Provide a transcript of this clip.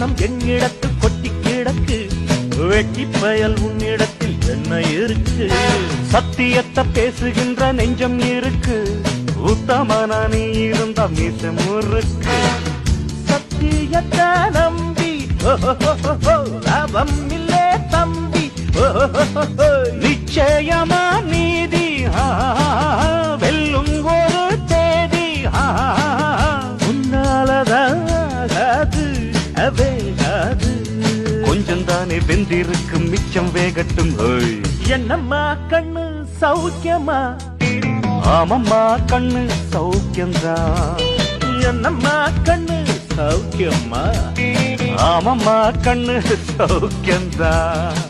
பணம் என்னிடத்தில் கொட்டி கிடக்கு, வெட்டி பயல் உன்னிடத்தில் என்ன இருக்கு? சத்தியத்தை பேசுகின்ற நெஞ்சம் இருக்கு, உத்தமனா நீ இருந்த மீச முறுக்கு. சத்தியத்தை நம்பி லாபம் இல்லே தம்பி, நிச்சயமா நீதி வெல்லும் ஒரு தேதி. உன்னாலதாகாது வேகாது, கொஞ்சம் தானே வெந்திருக்கும் மிச்சம் வேகட்டும். என்னம்மா கண்ணு சௌக்கியமா? ஆமம்மா கண்ணு சௌக்கியம்தான். என்னம்மா கண்ணு சௌக்கியமா? ஆமம்மா கண்ணு சௌக்கியம்தான்.